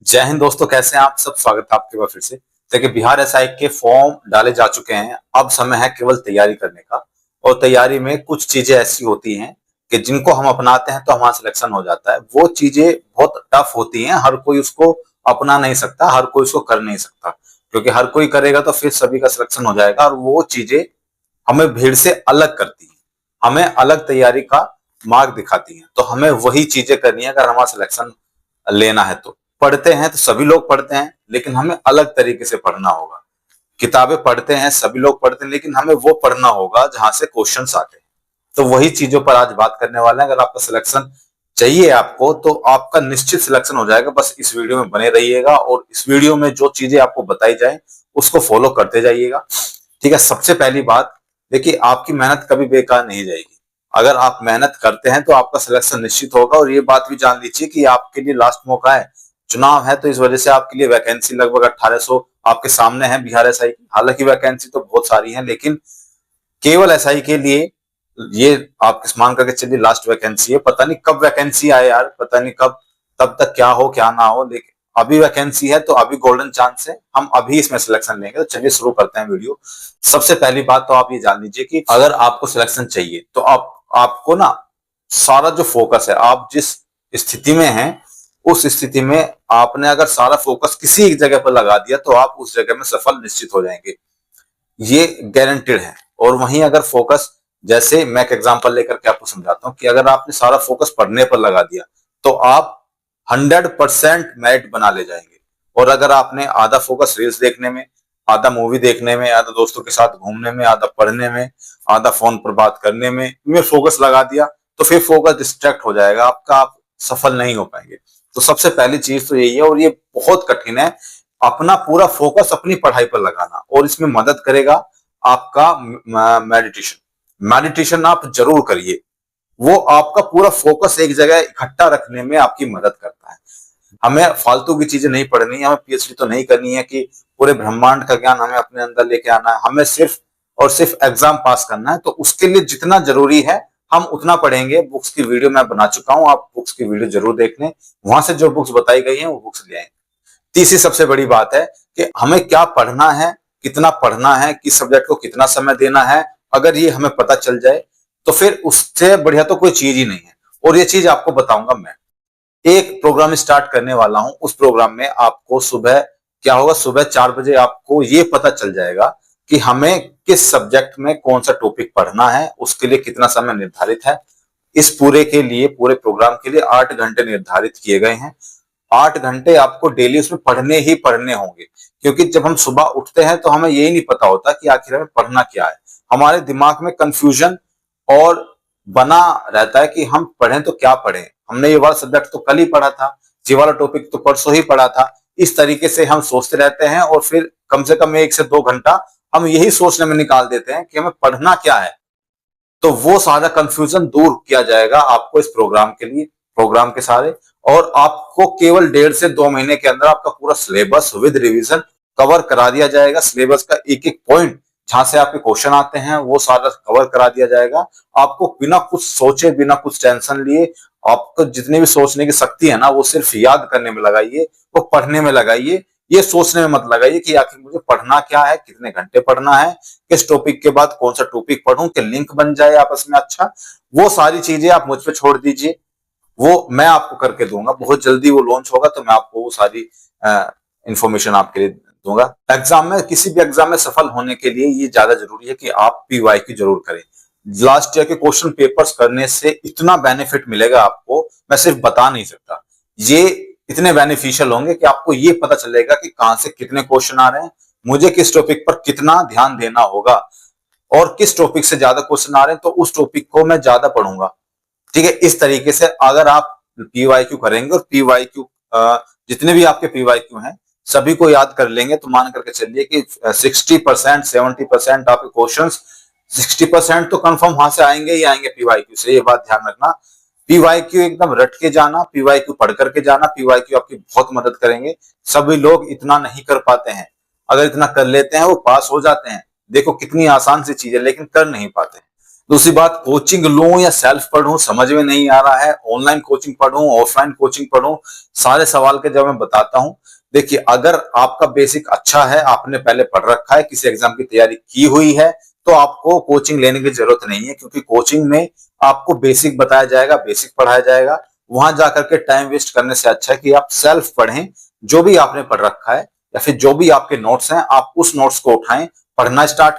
जय हिंद दोस्तों, कैसे हैं आप सब। स्वागत है आपके पास फिर से। देखिए, बिहार एसआई के फॉर्म डाले जा चुके हैं। अब समय है केवल तैयारी करने का। और तैयारी में कुछ चीजें ऐसी होती हैं कि जिनको हम अपनाते हैं तो हमारा सिलेक्शन हो जाता है। वो चीजें बहुत टफ होती हैं, हर कोई उसको अपना नहीं सकता, हर कोई उसको कर नहीं सकता। क्योंकि हर कोई करेगा तो फिर सभी का सिलेक्शन हो जाएगा। और वो चीजें हमें भीड़ से अलग करती हैं, हमें अलग तैयारी का मार्ग दिखाती हैं। तो हमें वही चीजें करनी है अगर हमारा सिलेक्शन लेना है। तो पढ़ते हैं तो सभी लोग पढ़ते हैं, लेकिन हमें अलग तरीके से पढ़ना होगा। किताबें पढ़ते हैं, सभी लोग पढ़ते हैं, लेकिन हमें वो पढ़ना होगा जहां से क्वेश्चंस आते हैं। तो वही चीजों पर आज बात करने वाले हैं। अगर आपका सिलेक्शन चाहिए आपको, तो आपका निश्चित सिलेक्शन हो जाएगा। बस इस वीडियो में बने रहिएगा और इस वीडियो में जो चीजें आपको बताई जाए उसको फॉलो करते जाइएगा। ठीक है। सबसे पहली बात, देखिए, आपकी मेहनत कभी बेकार नहीं जाएगी। अगर आप मेहनत करते हैं तो आपका सिलेक्शन निश्चित होगा। और ये बात भी जान लीजिए कि आपके लिए लास्ट मौका है। चुनाव है, तो इस वजह से आपके लिए वैकेंसी लगभग 1800 आपके सामने है बिहार एसआई की। हालांकि वैकेंसी तो बहुत सारी है, लेकिन केवल एसआई के लिए ये आप मान करके चलिए लास्ट वैकेंसी है। पता नहीं कब वैकेंसी आए यार, पता नहीं कब, तब तक क्या हो क्या ना हो। लेकिन अभी वैकेंसी है तो अभी गोल्डन चांस है, हम अभी इसमें सिलेक्शन लेंगे। तो चलिए शुरू करते हैं वीडियो। सबसे पहली बात तो आप ये जान लीजिए कि अगर आपको सिलेक्शन चाहिए तो आपको ना सारा जो फोकस है, आप जिस स्थिति में हैं उस स्थिति में आपने अगर सारा फोकस किसी एक जगह पर लगा दिया तो आप उस जगह में सफल निश्चित हो जाएंगे। ये गारंटेड है। और वहीं अगर फोकस, जैसे मैं एक एग्जांपल लेकर के आपको समझाता हूं कि अगर आपने सारा फोकस पढ़ने पर लगा दिया तो आप 100% मेरिट बना ले जाएंगे। और अगर आपने आधा फोकस रील्स देखने में, आधा मूवी देखने में, आधा दोस्तों के साथ घूमने में, आधा पढ़ने में, आधा फोन पर बात करने में फोकस लगा दिया तो फिर फोकस डिस्ट्रैक्ट हो जाएगा आपका, आप सफल नहीं हो पाएंगे। तो सबसे पहली चीज तो यही है, और ये बहुत कठिन है, अपना पूरा फोकस अपनी पढ़ाई पर लगाना। और इसमें मदद करेगा आपका मेडिटेशन। मेडिटेशन आप जरूर करिए, वो आपका पूरा फोकस एक जगह इकट्ठा रखने में आपकी मदद करता है। हमें फालतू की चीजें नहीं पढ़नी है, हमें पीएचडी तो नहीं करनी है कि पूरे ब्रह्मांड का ज्ञान हमें अपने अंदर लेके आना है। हमें सिर्फ और सिर्फ एग्जाम पास करना है। तो उसके लिए जितना जरूरी है हम उतना पढ़ेंगे। बुक्स की वीडियो मैं बना चुका हूं, आप बुक्स की वीडियो जरूर देख लें, वहां से जो बुक्स बताई गई हैं वो बुक्स ले आए। तीसरी सबसे बड़ी बात है कि हमें क्या पढ़ना है, कितना पढ़ना है, किस सब्जेक्ट को कितना समय देना है। अगर ये हमें पता चल जाए तो फिर उससे बढ़िया तो कोई चीज ही नहीं है। और ये चीज आपको बताऊंगा मैं। एक प्रोग्राम स्टार्ट करने वाला हूं, उस प्रोग्राम में आपको सुबह क्या होगा, सुबह 4 बजे आपको ये पता चल जाएगा कि हमें किस सब्जेक्ट में कौन सा टॉपिक पढ़ना है, उसके लिए कितना समय निर्धारित है। इस पूरे के लिए, पूरे प्रोग्राम के लिए 8 घंटे निर्धारित किए गए हैं। 8 घंटे आपको डेली उसमें पढ़ने ही पढ़ने होंगे। क्योंकि जब हम सुबह उठते हैं तो हमें यही नहीं पता होता कि आखिर हमें पढ़ना क्या है। हमारे दिमाग में कंफ्यूजन और बना रहता है कि हम पढ़ें तो क्या पढ़ें, हमने ये वाला सब्जेक्ट तो कल ही पढ़ा था, ये वाला टॉपिक तो परसों ही पढ़ा था। इस तरीके से हम सोचते रहते हैं और फिर कम से कम 1 से 2 घंटा हम यही सोचने में निकाल देते हैं कि हमें पढ़ना क्या है। तो वो सारा कंफ्यूजन दूर किया जाएगा आपको इस प्रोग्राम के लिए, प्रोग्राम के सारे। और आपको केवल 1.5 से 2 महीने के अंदर आपका पूरा सिलेबस विद रिवीजन कवर करा दिया जाएगा। सिलेबस का एक एक पॉइंट जहां से आपके क्वेश्चन आते हैं वो सारा कवर करा दिया जाएगा। आपको बिना कुछ सोचे, बिना कुछ टेंशन लिए, आपको जितनी भी सोचने की शक्ति है ना, वो सिर्फ याद करने में लगाइए, वो पढ़ने में लगाइए। ये सोचने में मत लगाइए कि आखिर मुझे पढ़ना क्या है, कितने घंटे पढ़ना है, किस टॉपिक के बाद कौन सा टॉपिक पढूं कि लिंक बन जाए आपस में। अच्छा, वो सारी चीजें आप मुझ पे छोड़ दीजिए, वो मैं आपको करके दूंगा। बहुत जल्दी वो लॉन्च होगा तो मैं आपको वो सारी इंफॉर्मेशन आपके लिए दूंगा। एग्जाम में, किसी भी एग्जाम में सफल होने के लिए ये ज्यादा जरूरी है कि आप पीवाईक्यू जरूर करें। लास्ट ईयर के क्वेश्चन पेपर्स करने से इतना बेनिफिट मिलेगा आपको, मैं सिर्फ बता नहीं सकता। ये इतने बेनिफिशियल होंगे कि आपको ये पता चलेगा कि कहां से कितने क्वेश्चन आ रहे हैं, मुझे किस टॉपिक पर कितना ध्यान देना होगा, और किस टॉपिक से ज्यादा क्वेश्चन आ रहे हैं तो उस टॉपिक को मैं ज्यादा पढ़ूंगा। ठीक है। इस तरीके से अगर आप पीवाईक्यू करेंगे और पीवाईक्यू, जितने भी आपके पीवाईक्यू हैं सभी को याद कर लेंगे, तो मान करके चलिए कि 60%, 70% आपके क्वेश्चन, 60% तो कंफर्म वहां से आएंगे ही आएंगे पीवाईक्यू से। ये बात ध्यान रखना। पीवाईक्यू एकदम रट के जाना, पीवाईक्यू पढ़ करके जाना। पीवाईक्यू आपकी बहुत मदद करेंगे। सभी लोग इतना नहीं कर पाते हैं, अगर इतना कर लेते हैं वो पास हो जाते हैं। देखो कितनी आसान सी चीज है, लेकिन कर नहीं पाते हैं। दूसरी बात, कोचिंग लूं या सेल्फ पढूं समझ में नहीं आ रहा है। ऑनलाइन कोचिंग पढूं, ऑफलाइन कोचिंग पढूं, सारे सवाल के जवाब मैं बताता हूं। देखिए, अगर आपका बेसिक अच्छा है, आपने पहले पढ़ रखा है, किसी एग्जाम की तैयारी की हुई है, तो आपको कोचिंग लेने की जरूरत नहीं है, क्योंकि कोचिंग में आपको बेसिक बताया जाएगा, बेसिक पढ़ाया जाएगा। वहां जाकर के टाइम वेस्ट करने से अच्छा है कि आप सेल्फ पढ़ें। जो भी आपने पढ़ रखा है या फिर जो भी आपके नोट्स हैं, आप उस नोट्स को उठाएं, पढ़ना स्टार्ट